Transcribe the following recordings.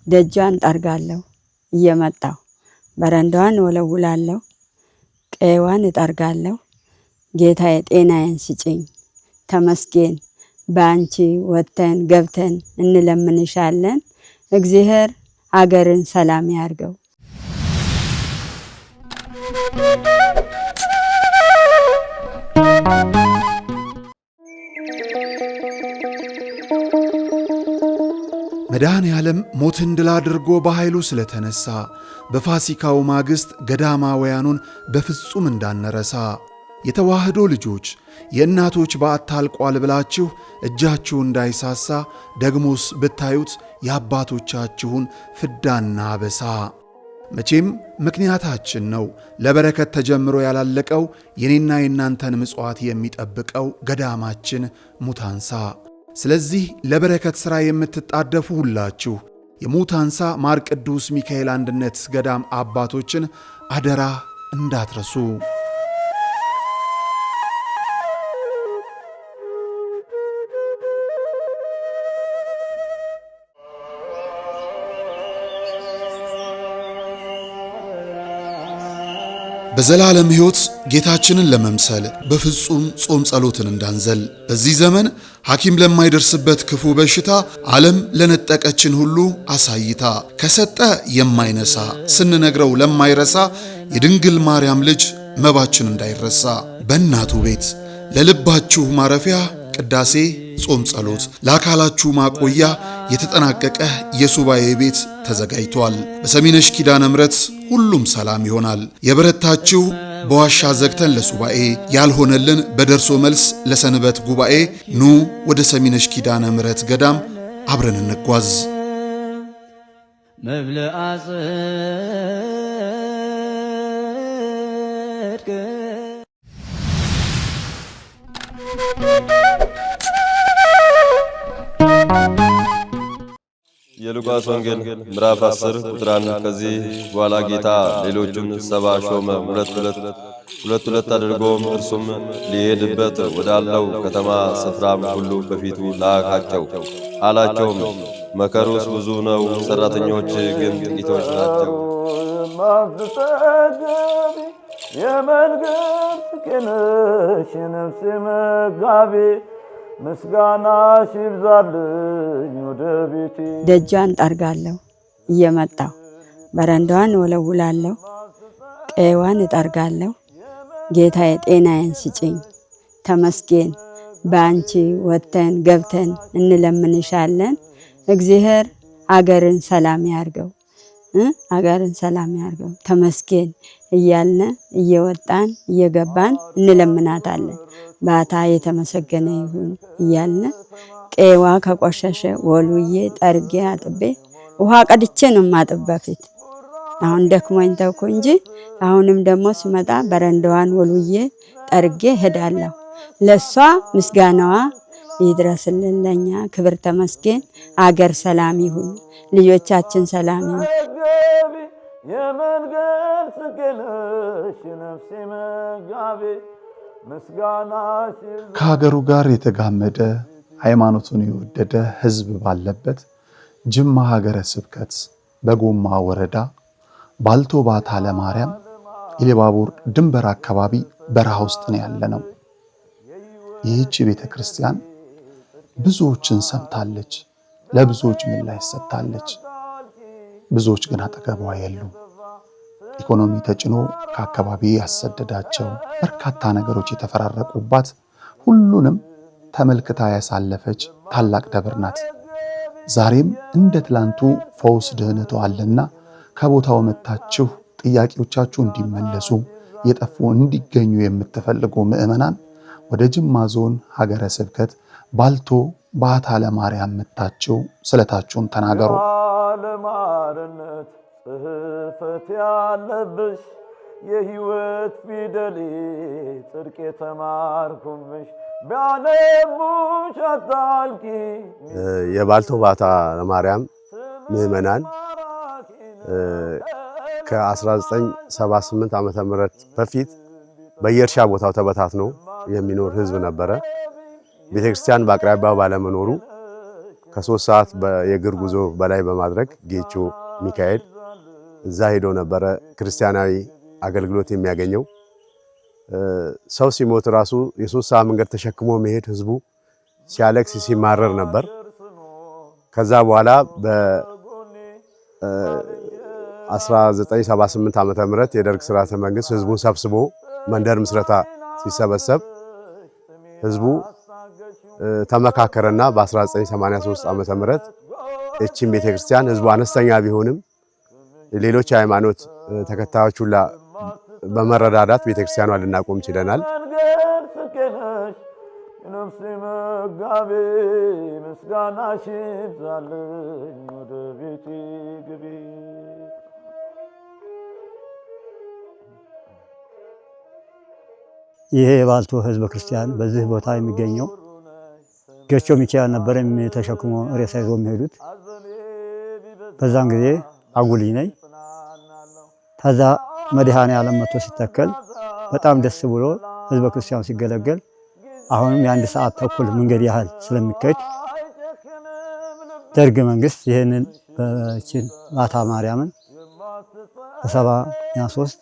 ደጃን ጠርጋለሁ እየመጣሁ በረንዳዋን ወለውላለሁ ቀይዋን እጠርጋለሁ ጌታዬ ጤናዬን ስጪኝ ተመስገን በአንቺ ወተን ገብተን እንለምንሻለን እግዚአብሔር አገርን ሰላም ያርገው መድኃኔ ዓለም ሞትን ድል አድርጎ በኃይሉ ስለተነሳ በፋሲካው ማግስት ገዳማውያኑን በፍጹም እንዳንረሳ የተዋህዶ ልጆች የእናቶች በዓት አልቋል ብላችሁ እጃችሁ እንዳይሳሳ ደግሞስ ብታዩት የአባቶቻችሁን ፍዳና አበሳ መቼም ምክንያታችን ነው ለበረከት ተጀምሮ ያላለቀው የኔና የናንተን ምጽዋት የሚጠብቀው ገዳማችን ሙታንሳ ስለዚህ ለበረከት ሥራ የምትጣደፉ ሁላችሁ የሙታንሳ ማር ቅዱስ ሚካኤል አንድነት ገዳም አባቶችን አደራ እንዳትረሱ በዘላለም ሕይወት ጌታችንን ለመምሰል በፍጹም ጾም ጸሎትን እንዳንዘል በዚህ ዘመን ሐኪም ለማይደርስበት ክፉ በሽታ ዓለም ለነጠቀችን ሁሉ አሳይታ ከሰጠ የማይነሳ ስንነግረው ለማይረሳ የድንግል ማርያም ልጅ መባችን እንዳይረሳ በእናቱ ቤት ለልባችሁ ማረፊያ ቅዳሴ ጾም ጸሎት ለአካላችሁ ማቆያ የተጠናቀቀ የሱባኤ ቤት ተዘጋጅቷል። በሰሚነሽ ኪዳነ ምሕረት ሁሉም ሰላም ይሆናል። የበረታችሁ በዋሻ ዘግተን ለሱባኤ ያልሆነልን በደርሶ መልስ ለሰንበት ጉባኤ ኑ ወደ ሰሚነሽ ኪዳነ ምሕረት ገዳም አብረን እንጓዝ። የሉቃስ ወንጌል ምዕራፍ 10 ቁጥር 1 ከዚህ በኋላ ጌታ ሌሎቹን 70 ሾመ ሁለት አድርጎም እርሱም ሊሄድበት ወዳለው ከተማ ስፍራም ሁሉ በፊቱ ላካቸው አላቸውም መከሩስ ብዙ ነው ሰራተኞች ግን ጥቂቶች ናቸው የመንገድ ከነሽ ነፍስ መጋቢ ምስጋና ይብዛልኝ ወደ ቤቴ ደጃን ጠርጋለሁ እየመጣሁ በረንዳዋን ወለውላለሁ ቀይዋን እጠርጋለሁ ጌታዬ ጤናዬን ስጪኝ ተመስገን በአንቺ ወተን ገብተን እንለምንሻለን እግዚአብሔር አገርን ሰላም ያርገው አገርን ሰላም ያርገው ተመስገን እያልን እየወጣን እየገባን እንለምናታለን ባታ የተመሰገነ ይሁን እያልን ቀይዋ ከቆሸሸ ወሉዬ ጠርጌ አጥቤ ውሃ ቀድቼ ነው ማጥብ በፊት አሁን ደክሞኝ ተውኩ እንጂ አሁንም ደግሞ ስመጣ በረንዳዋን ወሉዬ ጠርጌ ሄዳለሁ ለሷ ምስጋናዋ ይድረስልን ለኛ ክብር ተመስገን አገር ሰላም ይሁን ልጆቻችን ሰላም ይሁን የመንገድ ስንክልሽ ነፍሴ መጋቢ ምስጋና ከሀገሩ ጋር የተጋመደ ሃይማኖቱን የወደደ ሕዝብ ባለበት ጅማ ሀገረ ስብከት በጎማ ወረዳ ባልቶ ባታ ለማርያም ኢሊባቡር ድንበር አካባቢ በረሃ ውስጥ ነው ያለነው። ይህች ቤተክርስቲያን ብዙዎችን ሰምታለች፣ ለብዙዎች ምላሽ ሰጥታለች። ብዙዎች ግን አጠገቧ የሉም። ኢኮኖሚ ተጭኖ ከአካባቢ ያሰደዳቸው በርካታ ነገሮች የተፈራረቁባት ሁሉንም ተመልክታ ያሳለፈች ታላቅ ደብር ናት። ዛሬም እንደ ትላንቱ ፈውስ ድህነቱ አለና ከቦታው መጣችሁ ጥያቄዎቻችሁ እንዲመለሱ የጠፉ እንዲገኙ የምትፈልጉ ምእመናን ወደ ጅማ ዞን ሀገረ ስብከት ባልቶ ባታ ለማርያም መጣችሁ ስለታችሁን ተናገሩ። ለማርነት ጽሕፈት ያለብሽ የሕይወት ፊደሌ ጽድቅ የተማርኩብሽ ቢያነቡሽ አታልቂ የባልቶ ባታ ለማርያም ምእመናን ከ1978 ዓመተ ምህረት በፊት በየእርሻ ቦታው ተበታትኖ የሚኖር ሕዝብ ነበረ። ቤተክርስቲያን በአቅራቢያው ባለመኖሩ ከ3 ሰዓት የእግር ጉዞ በላይ በማድረግ ጌቾ ሚካኤል እዛ ሄዶ ነበረ ክርስቲያናዊ አገልግሎት የሚያገኘው። ሰው ሲሞት ራሱ የ3 ሰዓት መንገድ ተሸክሞ መሄድ ህዝቡ ሲያለቅስ ሲማረር ነበር። ከዛ በኋላ በ1978 ዓመተ ምህረት የደርግ ስርዓተ መንግስት ህዝቡን ሰብስቦ መንደር ምስረታ ሲሰበሰብ ህዝቡ ተመካከረና በ1983 ዓመተ ምህረት እቺን ቤተክርስቲያን ህዝቡ አነስተኛ ቢሆንም ሌሎች ሃይማኖት ተከታዮች ሁላ በመረዳዳት ቤተክርስቲያኗን ልናቆም ችለናል። ነፍሴ መጋቤ ምስጋናሽ ይብዛልኝ ወደ ቤቴ ግቢ። ይሄ የባልቶ ህዝበ ክርስቲያን በዚህ ቦታ የሚገኘው ጌቾ ሚካኤል ነበር ተሸክሞ ሬሳ ይዞ የሚሄዱት። በዛን ጊዜ አጉልኝ ነኝ። ከዛ መድኃኔ ዓለም መጥቶ ሲተከል በጣም ደስ ብሎ ህዝበ ክርስቲያኑ ሲገለገል አሁንም የ1 ሰዓት ተኩል መንገድ ያህል ስለሚከድ ደርግ መንግስት ይሄንን በቺን ባታ ማርያምን በ73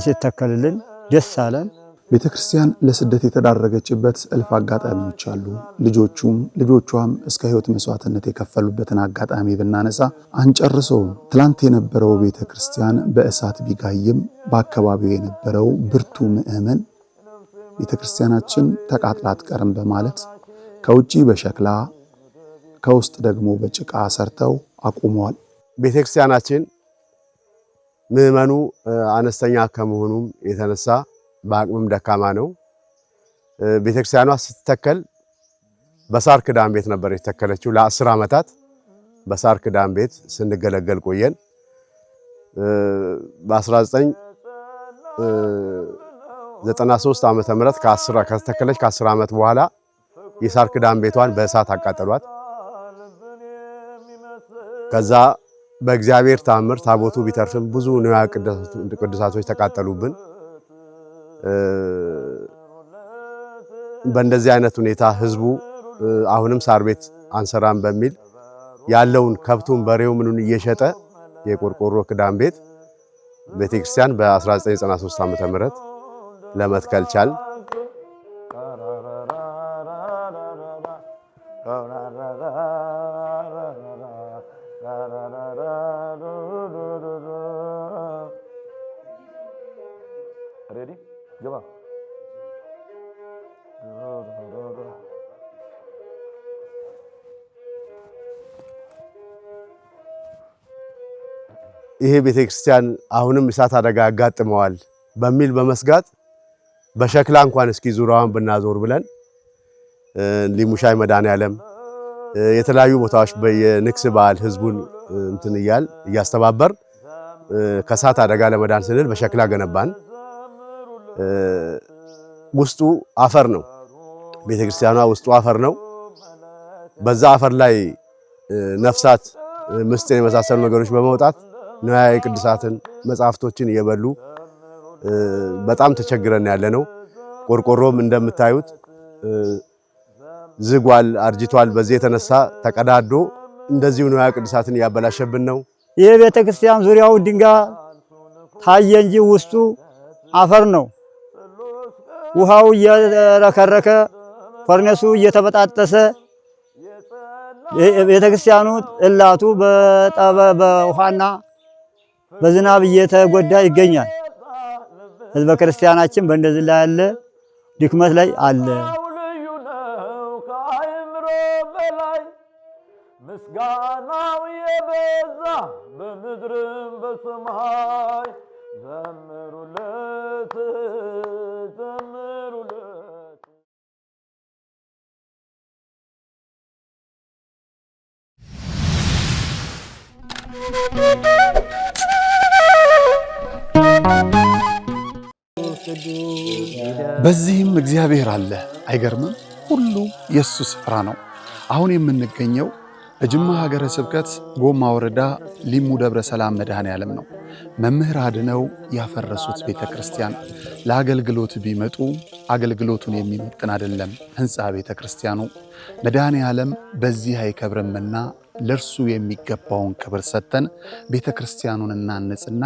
ሲተከልልን ደስ አለን። ቤተ ክርስቲያን ለስደት የተዳረገችበት እልፍ አጋጣሚዎች አሉ። ልጆቿም እስከ ህይወት መስዋዕትነት የከፈሉበትን አጋጣሚ ብናነሳ አንጨርሰውም። ትላንት የነበረው ቤተ ክርስቲያን በእሳት ቢጋይም በአካባቢው የነበረው ብርቱ ምእመን ቤተ ክርስቲያናችን ተቃጥላ አትቀርም በማለት ከውጪ በሸክላ ከውስጥ ደግሞ በጭቃ ሰርተው አቁመዋል። ቤተ ክርስቲያናችን ምእመኑ አነስተኛ ከመሆኑም የተነሳ በአቅምም ደካማ ነው። ቤተ ክርስቲያኗ ስትተከል በሳር ክዳን ቤት ነበር የተተከለችው። ለ10 ዓመታት በሳር ክዳን ቤት ስንገለገል ቆየን። በ1993 ዓመተ ምህረት ከተተከለች ከ10 ዓመት በኋላ የሳር ክዳን ቤቷን በእሳት አቃጠሏት። ከዛ በእግዚአብሔር ታምር ታቦቱ ቢተርፍም ብዙ ንዋየ ቅድሳቶች ተቃጠሉብን። በእንደዚህ አይነት ሁኔታ ህዝቡ አሁንም ሳር ቤት አንሰራም በሚል ያለውን ከብቱን በሬው ምኑን እየሸጠ የቆርቆሮ ክዳን ቤት ቤተክርስቲያን በ1993 ዓመተ ምህረት ለመትከል ቻል። ይሄ ቤተክርስቲያን አሁንም እሳት አደጋ ያጋጥመዋል በሚል በመስጋት በሸክላ እንኳን እስኪ ዙሪያዋን ብናዞር ብለን ሊሙሻይ መድኃኔዓለም የተለያዩ ቦታዎች በየንክስ በዓል ህዝቡን እንትን እያስተባበር ከእሳት አደጋ ለመዳን ስንል በሸክላ ገነባን። ውስጡ አፈር ነው። ቤተክርስቲያኗ ውስጡ አፈር ነው። በዛ አፈር ላይ ነፍሳት ምስጥን የመሳሰሉ ነገሮች በመውጣት ንዋየ ቅድሳትን መጻሕፍቶችን እየበሉ በጣም ተቸግረን ያለ ነው። ቆርቆሮም እንደምታዩት ዝጓል፣ አርጅቷል። በዚህ የተነሳ ተቀዳዶ እንደዚሁ ንዋየ ቅድሳትን እያበላሸብን ነው። ይሄ ቤተክርስቲያን ዙሪያው ድንጋይ ታየ እንጂ ውስጡ አፈር ነው። ውሃው እየረከረከ ፈርነሱ እየተበጣጠሰ ቤተክርስቲያኑ እላቱ በውሃና በዝናብ እየተጎዳ ይገኛል። ህዝበ ክርስቲያናችን በእንደዚህ ላይ ያለ ድክመት ላይ አለ። ምስጋናው የበዛ በምድርም በሰማይ ዘምሩለት ዘምሩለት። በዚህም እግዚአብሔር አለ። አይገርምም? ሁሉ የሱ ስፍራ ነው። አሁን የምንገኘው በጅማ ሀገረ ስብከት ጎማ ወረዳ ሊሙ ደብረ ሰላም መድኃኔዓለም ነው። መምህር አድነው ያፈረሱት ቤተክርስቲያን ለአገልግሎት ቢመጡ አገልግሎቱን የሚመጥን አይደለም ሕንፃ ቤተ ክርስቲያኑ። መድኃኔ ዓለም በዚህ አይከብርምና ለእርሱ የሚገባውን ክብር ሰጥተን ቤተ ክርስቲያኑን እናንጽና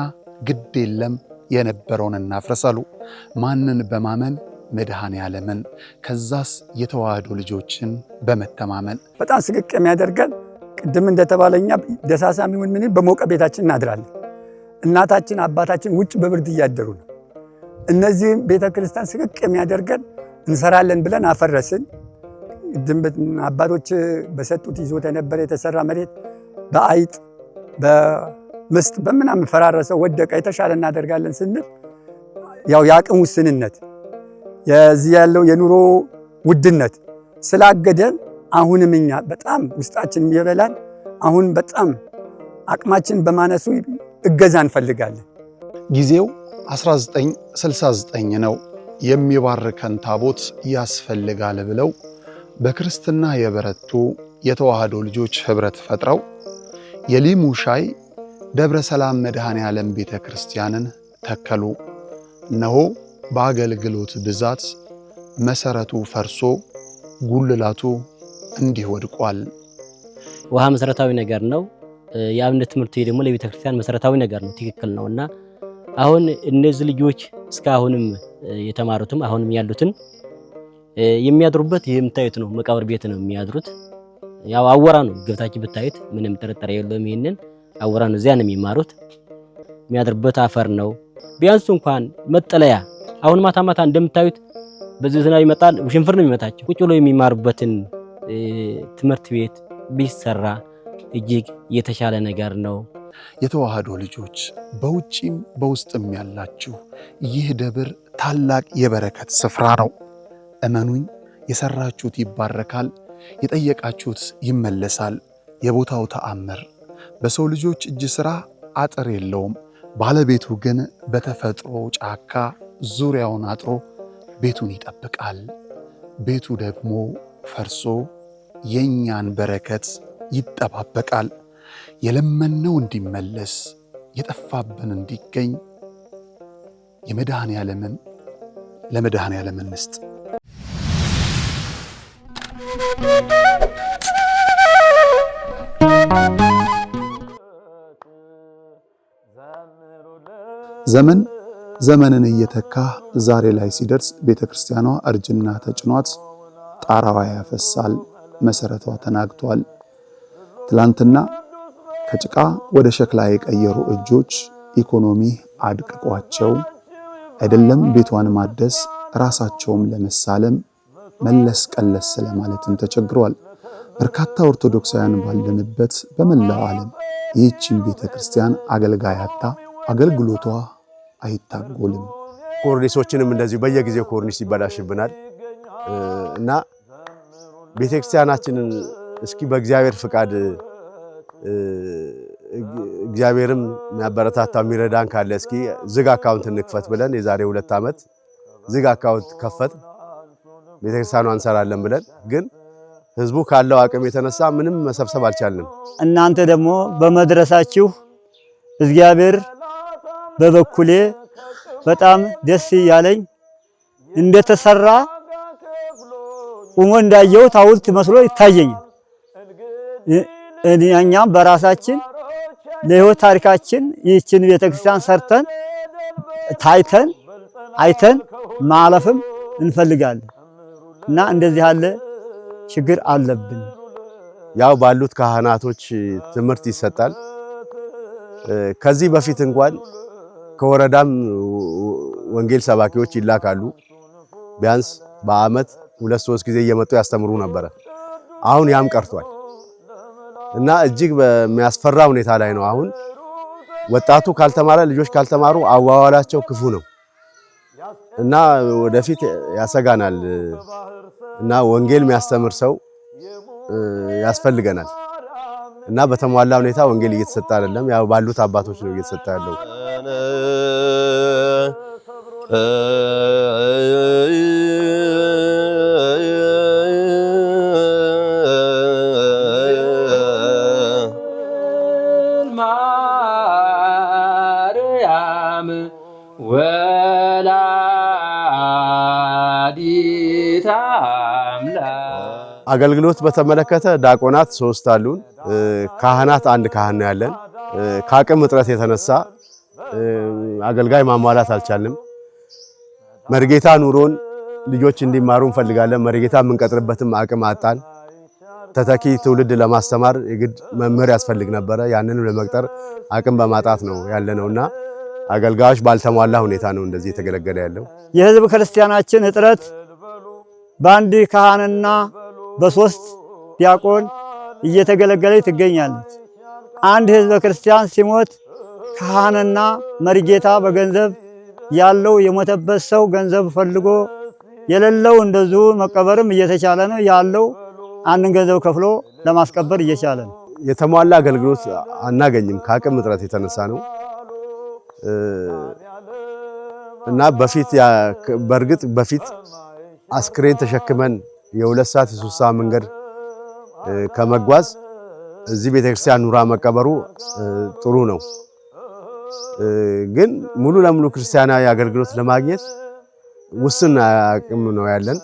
ግድ የለም የነበረውን እናፍርሳሉ። ማንን በማመን? መድኃኔ ዓለምን። ከዛስ የተዋህዶ ልጆችን በመተማመን በጣም ስቅቅ የሚያደርገን ቅድም እንደተባለኛ ደሳሳም ይሁን ምን በሞቀ ቤታችን እናድራለን። እናታችን አባታችን ውጭ በብርድ እያደሩ ነው። እነዚህም ቤተክርስቲያን ስቅቅ የሚያደርገን እንሰራለን ብለን አፈረስን። አባቶች በሰጡት ይዞታ የነበረ የተሰራ መሬት በአይጥ በምስጥ በምናምን ፈራረሰ፣ ወደቀ። የተሻለ እናደርጋለን ስንል ያው የአቅም ውስንነት የዚህ ያለው የኑሮ ውድነት ስላገደን አሁንም እኛ በጣም ውስጣችን የሚበላን አሁን በጣም አቅማችን በማነሱ እገዛ እንፈልጋለን። ጊዜው 1969 ነው። የሚባርከን ታቦት ያስፈልጋል ብለው በክርስትና የበረቱ የተዋህዶ ልጆች ህብረት ፈጥረው የሊሙ ሻይ ደብረ ሰላም መድኃኔ ዓለም ቤተ ክርስቲያንን ተከሉ። እነሆ በአገልግሎት ብዛት መሰረቱ ፈርሶ ጉልላቱ እንዲህ ወድቋል። ውሃ መሰረታዊ ነገር ነው። የአብነት ትምህርት ደግሞ ለቤተ ክርስቲያን መሰረታዊ ነገር ነው። ትክክል ነውና አሁን እነዚህ ልጆች እስካሁንም የተማሩትም አሁንም ያሉትን የሚያድሩበት የምታዩት ነው። መቃብር ቤት ነው የሚያድሩት። ያው አወራ ነው ገብታችሁ ብታዩት ምንም ጥርጥር የለውም። ይሄንን አወራ ነው። እዚያ ነው የሚማሩት። የሚያድሩበት አፈር ነው። ቢያንስ እንኳን መጠለያ አሁን ማታ ማታ እንደምታዩት በዚህ ዝናብ ይመጣል፣ ውሽንፍር ነው የሚመታቸው። ቁጭ ብሎ የሚማሩበትን ትምህርት ቤት ቢሰራ እጅግ የተሻለ ነገር ነው። የተዋህዶ ልጆች በውጪም በውስጥም ያላችሁ ይህ ደብር ታላቅ የበረከት ስፍራ ነው። እመኑኝ፣ የሰራችሁት ይባረካል፣ የጠየቃችሁት ይመለሳል። የቦታው ተአምር በሰው ልጆች እጅ ሥራ አጥር የለውም። ባለቤቱ ግን በተፈጥሮ ጫካ ዙሪያውን አጥሮ ቤቱን ይጠብቃል። ቤቱ ደግሞ ፈርሶ የኛን በረከት ይጠባበቃል። የለመነው እንዲመለስ የጠፋብን እንዲገኝ ለመድኃኔ ዓለም እንስጥ። ዘመንን እየተካ ዛሬ ላይ ሲደርስ ቤተክርስቲያኗ እርጅና ተጭኗት ጣራዋ ያፈሳል፣ መሰረቷ ተናግቷል። ትላንትና ከጭቃ ወደ ሸክላ የቀየሩ እጆች ኢኮኖሚ አድቅቋቸው አይደለም ቤቷን ማደስ ራሳቸውም ለመሳለም መለስ ቀለስ ለማለትም ተቸግረዋል። በርካታ ኦርቶዶክሳውያን ባለንበት በመላው ዓለም ይህችን ቤተክርስቲያን አገልጋይ አጣ አገልግሎቷ አይታጎልም። ኮርኒሶችንም እንደዚሁ በየጊዜው ኮርኒስ ይበላሽብናል እና ቤተክርስቲያናችንን እስኪ በእግዚአብሔር ፍቃድ እግዚአብሔርም የሚያበረታታው የሚረዳን ካለ እስኪ ዝግ አካውንት እንክፈት ብለን የዛሬ 2 ዓመት ዝግ አካውንት ከፈት ቤተክርስቲያኗን እንሰራለን ብለን ግን ህዝቡ ካለው አቅም የተነሳ ምንም መሰብሰብ አልቻልንም። እናንተ ደግሞ በመድረሳችሁ እግዚአብሔር በበኩሌ በጣም ደስ ያለኝ እንደተሰራ ቁሞ እንዳየሁት ሐውልት መስሎ ይታየኛል። እኛም በራሳችን ለህይወት ታሪካችን ይህችን ቤተክርስቲያን ሰርተን ታይተን አይተን ማለፍም እንፈልጋለን እና እንደዚህ ያለ ችግር አለብን። ያው ባሉት ካህናቶች ትምህርት ይሰጣል። ከዚህ በፊት እንኳን ከወረዳም ወንጌል ሰባኪዎች ይላካሉ። ቢያንስ በአመት 2-3 ጊዜ እየመጡ ያስተምሩ ነበር። አሁን ያም ቀርቷል እና እጅግ በሚያስፈራ ሁኔታ ላይ ነው። አሁን ወጣቱ ካልተማረ ልጆች ካልተማሩ አዋዋላቸው ክፉ ነው እና ወደፊት ያሰጋናል እና ወንጌል የሚያስተምር ሰው ያስፈልገናል እና በተሟላ ሁኔታ ወንጌል እየተሰጠ አይደለም። ያው ባሉት አባቶች ነው እየተሰጠ ያለው። ማርያም ወላዲተ አገልግሎት በተመለከተ ዲያቆናት 3 አሉን። ካህናት 1 ካህን ነው ያለን። ከአቅም እጥረት የተነሳ አገልጋይ ማሟላት አልቻልንም። መርጌታ ኑሮን ልጆች እንዲማሩ እንፈልጋለን። መርጌታ የምንቀጥርበትም አቅም አጣን። ተተኪ ትውልድ ለማስተማር የግድ መምህር ያስፈልግ ነበረ። ያንንም ለመቅጠር አቅም በማጣት ነው ያለነውና አገልጋዮች ባልተሟላ ሁኔታ ነው እንደዚህ የተገለገለ ያለው። የህዝብ ክርስቲያናችን እጥረት በአንድ ካህንና በ3 ዲያቆን እየተገለገለ ትገኛለች። አንድ ህዝብ ክርስቲያን ሲሞት ካህንና መርጌታ በገንዘብ ያለው የሞተበት ሰው ገንዘብ ፈልጎ የሌለው እንደዚሁ መቀበርም እየተቻለ ነው ያለው አንድን ገንዘብ ከፍሎ ለማስቀበር እየቻለ ነው። የተሟላ አገልግሎት አናገኝም ከአቅም እጥረት የተነሳ ነው እና በርግጥ በፊት አስክሬን ተሸክመን የ2 ሰዓት የ3 ሰዓት መንገድ ከመጓዝ እዚህ ቤተክርስቲያን ኑራ መቀበሩ ጥሩ ነው። ግን ሙሉ ለሙሉ ክርስቲያናዊ አገልግሎት ለማግኘት ውስን አቅም ነው ያለን።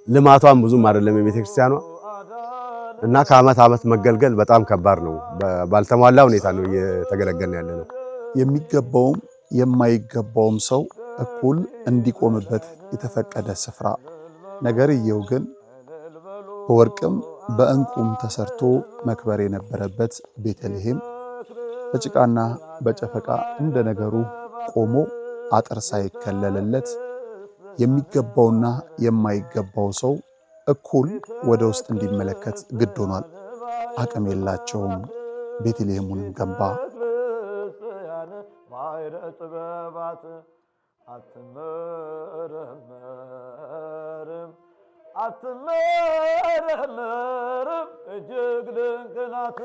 ልማቷን ብዙም አይደለም የቤተክርስቲያኗ እና ከዓመት ዓመት መገልገል በጣም ከባድ ነው። ባልተሟላ ሁኔታ ነው እየተገለገልን ያለነው። የሚገባውም የማይገባውም ሰው እኩል እንዲቆምበት የተፈቀደ ስፍራ፣ ነገርየው ግን በወርቅም በእንቁም ተሰርቶ መክበር የነበረበት ቤተልሔም በጭቃና በጨፈቃ እንደ ነገሩ ቆሞ አጥር ሳይከለለለት የሚገባውና የማይገባው ሰው እኩል ወደ ውስጥ እንዲመለከት ግድ ሆኗል። አቅም የላቸውም። ቤተልሔሙንም ገንባ። አትመረመርም እጅግ ድንቅ ናት።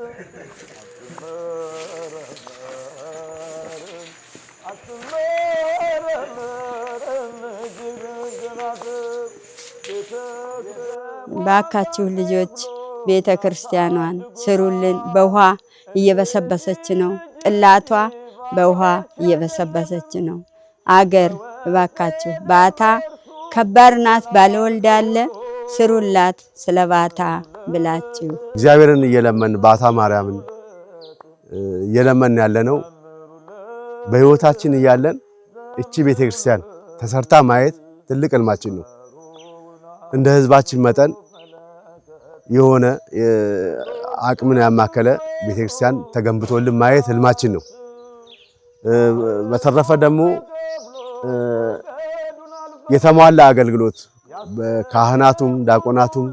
አትመረመርም እጅግ ድንቅ ናት። ባካችሁ ልጆች ቤተ ክርስቲያኗን ስሩልን። በውሃ እየበሰበሰች ነው። ጥላቷ በውሃ እየበሰበሰች ነው። አገር ባካችሁ ባታ ከባድ ናት። ባለወልድ አለ ስሩላት ስለ ባታ ብላችሁ እግዚአብሔርን እየለመን ባታ ማርያምን እየለመን ያለነው በህይወታችን እያለን እቺ ቤተክርስቲያን ተሰርታ ማየት ትልቅ ህልማችን ነው። እንደ ህዝባችን መጠን የሆነ አቅምን ያማከለ ቤተክርስቲያን ተገንብቶልን ማየት ህልማችን ነው። በተረፈ ደግሞ የተሟላ አገልግሎት ካህናቱም ዲያቆናቱም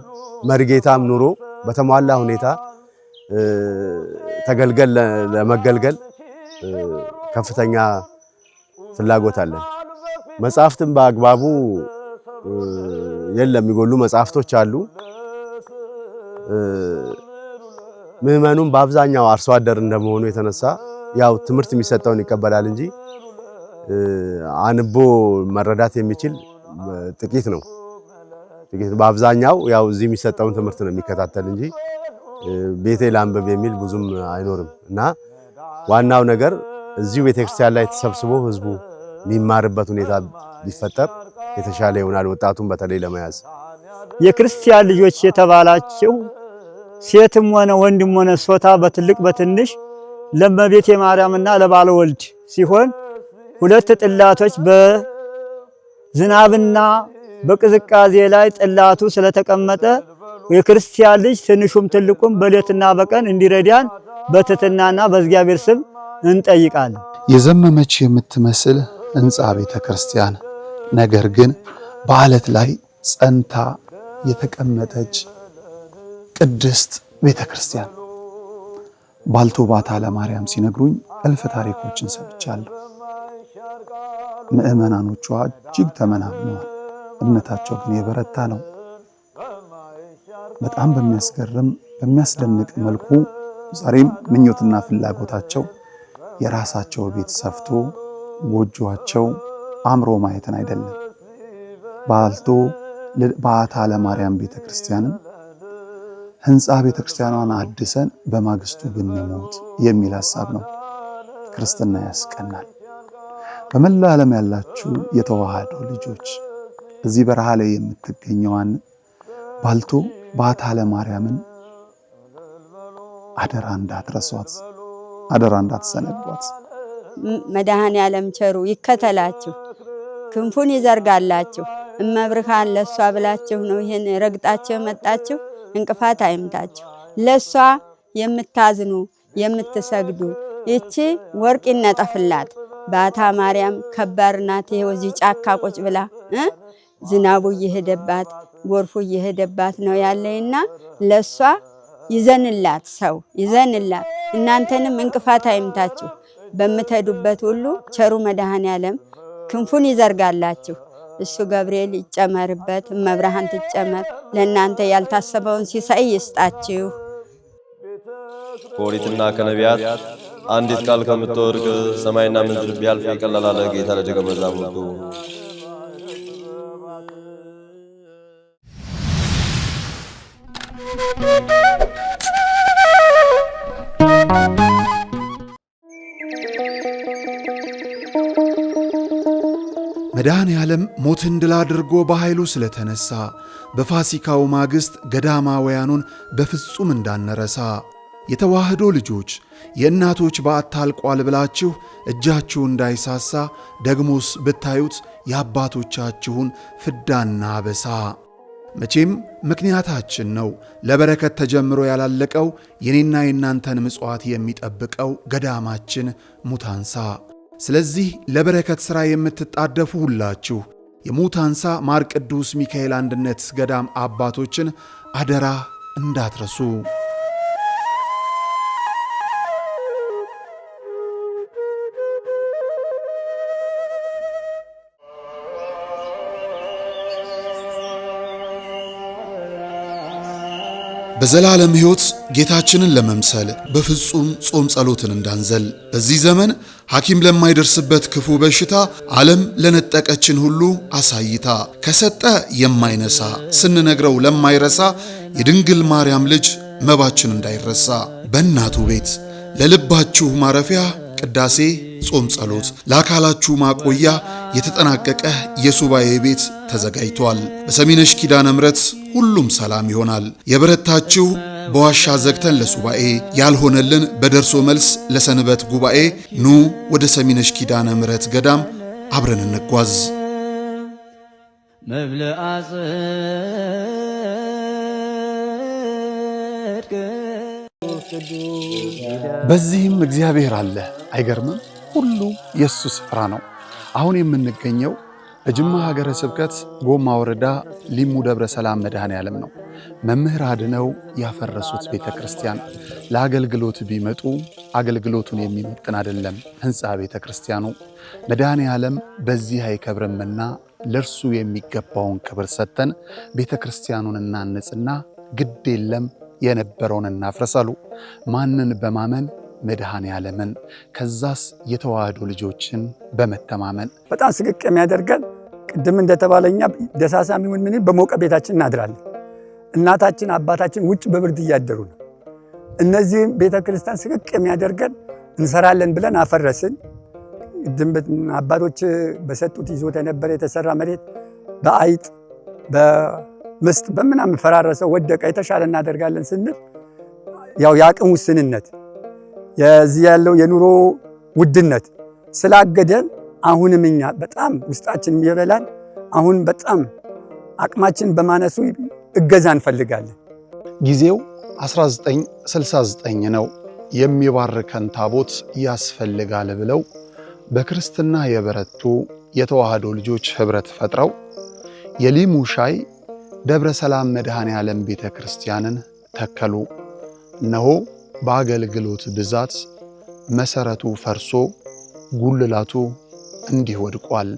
መርጌታም ኑሮ በተሟላ ሁኔታ ተገልገል ለመገልገል ከፍተኛ ፍላጎት አለን። መጻሕፍትም በአግባቡ የለም፣ የሚጎሉ መጻሕፍቶች አሉ። ምዕመኑም በአብዛኛው አርሶ አደር እንደመሆኑ የተነሳ ያው ትምህርት የሚሰጠውን ይቀበላል እንጂ አንቦ መረዳት የሚችል ጥቂት ነው። በአብዛኛው ያው እዚህ የሚሰጠውን ትምህርት ነው የሚከታተል እንጂ ቤቴ ላንብብ የሚል ብዙም አይኖርም እና ዋናው ነገር እዚሁ ቤተክርስቲያን ላይ ተሰብስቦ ህዝቡ የሚማርበት ሁኔታ ቢፈጠር የተሻለ ይሆናል። ወጣቱን በተለይ ለመያዝ የክርስቲያን ልጆች የተባላቸው ሴትም ሆነ ወንድም ሆነ ሶታ በትልቅ በትንሽ ለእመቤቴ ማርያምና ለባለ ወልድ ሲሆን 2 ጥላቶች በዝናብና በቅዝቃዜ ላይ ጥላቱ ስለተቀመጠ የክርስቲያን ልጅ ትንሹም ትልቁም በሌትና በቀን እንዲረዳን በትህትናና በእግዚአብሔር ስም እንጠይቃለን። የዘመመች የምትመስል ሕንጻ ቤተ ክርስቲያን ነገር ግን በዓለት ላይ ጸንታ የተቀመጠች ቅድስት ቤተ ክርስቲያን። ባልቶ ባታ ለማርያም ሲነግሩኝ እልፍ ታሪኮችን ሰምቻለሁ። ምዕመናኖቿ እጅግ ተመናምነዋል። እምነታቸው ግን የበረታ ነው። በጣም በሚያስገርም በሚያስደንቅ መልኩ ዛሬም ምኞትና ፍላጎታቸው የራሳቸው ቤት ሰፍቶ ጎጆአቸው አምሮ ማየትን አይደለም። ባልቶ ባታ ለማርያም ቤተክርስቲያንን ሕንጻ ቤተክርስቲያኗን አድሰን በማግስቱ ብንሞት የሚል ሐሳብ ነው። ክርስትና ያስቀናል። በመላው ዓለም ያላችሁ የተዋህዶ ልጆች እዚህ በረሃ ላይ የምትገኘዋን ባልቶ ባታ ለማርያምን አደራ እንዳትረሷት፣ አደራ እንዳትሰነዷት። መድኃኔ ዓለም ቸሩ ይከተላችሁ፣ ክንፉን ይዘርጋላችሁ። እመብርሃን ለሷ ብላችሁ ነው ይሄን ረግጣችሁ መጣችሁ። እንቅፋት አይምታችሁ። ለሷ የምታዝኑ የምትሰግዱ እቺ ወርቅ ይነጠፍላት። ባታ ማርያም ከባድ ናት። ይሄው እዚህ ጫካ ቁጭ ብላ ዝናቡ እየሄደባት ጎርፉ እየሄደባት ነው ያለይና ለሷ ይዘንላት፣ ሰው ይዘንላት። እናንተንም እንቅፋት አይምታችሁ። በምትሄዱበት ሁሉ ቸሩ መድኃኔ ዓለም ክንፉን ይዘርጋላችሁ። እሱ ገብርኤል ይጨመርበት፣ እመብርሃን ትጨመር። ለእናንተ ያልታሰበውን ሲሳይ ይስጣችሁ። ከኦሪትና ከነቢያት አንዲት ቃል ከምትወርቅ ሰማይና ምድር ቢያልፍ ይቀላል አለ ጌታ ለደቀ መዛሙርቱ። መድኃኔ ዓለም ሞትን ድል አድርጎ በኃይሉ ስለተነሳ በፋሲካው ማግስት ገዳማውያኑን በፍጹም እንዳንረሳ የተዋህዶ ልጆች የእናቶች በዓት አልቋል ብላችሁ እጃችሁ እንዳይሳሳ ደግሞስ ብታዩት የአባቶቻችሁን ፍዳና አበሳ። መቼም ምክንያታችን ነው ለበረከት ተጀምሮ ያላለቀው የኔና የናንተን ምጽዋት የሚጠብቀው ገዳማችን ሙታንሳ። ስለዚህ ለበረከት ሥራ የምትጣደፉ ሁላችሁ የሙታንሳ ማር ቅዱስ ሚካኤል አንድነት ገዳም አባቶችን አደራ እንዳትረሱ። በዘላለም ሕይወት ጌታችንን ለመምሰል በፍጹም ጾም ጸሎትን እንዳንዘል በዚህ ዘመን ሐኪም ለማይደርስበት ክፉ በሽታ ዓለም ለነጠቀችን ሁሉ አሳይታ ከሰጠ የማይነሳ ስንነግረው ለማይረሳ የድንግል ማርያም ልጅ መባችን እንዳይረሳ በእናቱ ቤት ለልባችሁ ማረፊያ ቅዳሴ፣ ጾም፣ ጸሎት ለአካላችሁ ማቆያ የተጠናቀቀ የሱባኤ ቤት ተዘጋጅቷል። በሰሚነሽ ኪዳነ ምሕረት ሁሉም ሰላም ይሆናል። የበረታችሁ በዋሻ ዘግተን ለሱባኤ ያልሆነልን በደርሶ መልስ ለሰንበት ጉባኤ ኑ ወደ ሰሚነሽ ኪዳነ ምሕረት ገዳም አብረን እንጓዝ። በዚህም እግዚአብሔር አለ። አይገርምም? ሁሉ የሱ ስፍራ ነው። አሁን የምንገኘው በጅማ ሀገረ ስብከት ጎማ ወረዳ ሊሙ ደብረ ሰላም መድኃኔ ዓለም ነው። መምህር አድነው ያፈረሱት ቤተ ክርስቲያን ለአገልግሎት ቢመጡ አገልግሎቱን የሚመጥን አይደለም ሕንፃ ቤተ ክርስቲያኑ። መድኃኔ ዓለም በዚህ አይከብርምና ለእርሱ የሚገባውን ክብር ሰጥተን ቤተ ክርስቲያኑን እናንጽና ግድ የለም የነበረውን እናፍረሳሉ። ማንን በማመን? መድኃኔ ዓለምን። ከዛስ የተዋህዶ ልጆችን በመተማመን በጣም ስቅቅ የሚያደርገን ቅድም እንደተባለኛ ደሳሳም ይሁን ምን በሞቀ ቤታችን እናድራለን። እናታችን አባታችን ውጭ በብርድ እያደሩ ነው። እነዚህም ቤተክርስቲያን ስቅቅ የሚያደርገን እንሰራለን ብለን አፈረስን። አባቶች በሰጡት ይዞታ የነበረ የተሰራ መሬት በአይጥ በምስጥ በምናምን ፈራረሰ፣ ወደቀ። የተሻለ እናደርጋለን ስንል ያው የአቅም ውስንነት የዚህ ያለው የኑሮ ውድነት ስላገደን አሁንም እኛ በጣም ውስጣችን የሚበላን አሁን በጣም አቅማችን በማነሱ እገዛ እንፈልጋለን። ጊዜው 1969 ነው። የሚባርከን ታቦት ያስፈልጋል ብለው በክርስትና የበረቱ የተዋህዶ ልጆች ህብረት ፈጥረው የሊሙ ሻይ ደብረ ሰላም መድኃኔ ዓለም ቤተ ክርስቲያንን ተከሉ። እነሆ በአገልግሎት ብዛት መሰረቱ ፈርሶ ጉልላቱ እንዲህ ወድቋል።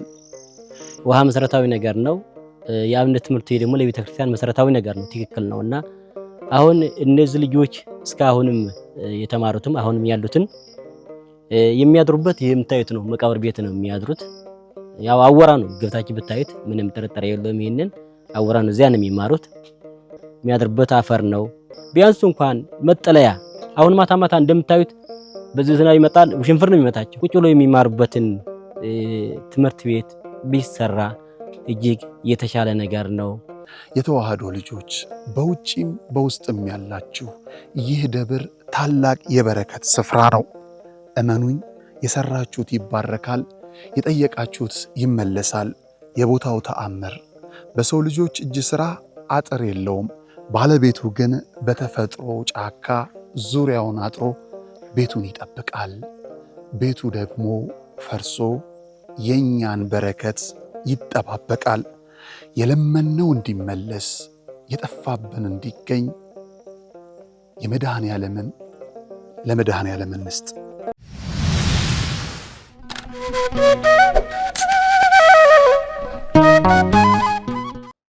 ውሃ መሰረታዊ ነገር ነው። የአብነት ትምህርት ደግሞ ለቤተ ክርስቲያን መሰረታዊ ነገር ነው። ትክክል ነውና አሁን እነዚህ ልጆች እስካሁንም የተማሩትም አሁንም ያሉትን የሚያድሩበት የምታዩት ነው። መቃብር ቤት ነው የሚያድሩት። ያው አወራ ነው ገብታችሁ ብታዩት ምንም ጥርጥር የለውም። ይሄንን አወራ ነው። እዚያ ነው የሚማሩት። የሚያድሩበት አፈር ነው። ቢያንስ እንኳን መጠለያ አሁን ማታ ማታ እንደምታዩት በዚህ ዝናብ ይመጣል፣ ውሽንፍር ነው የሚመታቸው። ቁጭ ብሎ የሚማሩበትን ትምህርት ቤት ቢሰራ እጅግ የተሻለ ነገር ነው። የተዋህዶ ልጆች በውጪም በውስጥም ያላችሁ ይህ ደብር ታላቅ የበረከት ስፍራ ነው። እመኑኝ፣ የሰራችሁት ይባረካል፣ የጠየቃችሁት ይመለሳል። የቦታው ተአምር በሰው ልጆች እጅ ሥራ አጥር የለውም። ባለቤቱ ግን በተፈጥሮ ጫካ ዙሪያውን አጥሮ ቤቱን ይጠብቃል። ቤቱ ደግሞ ፈርሶ የኛን በረከት ይጠባበቃል። የለመነው እንዲመለስ የጠፋብን እንዲገኝ ለመድኃኔ ዓለም እንስጥ።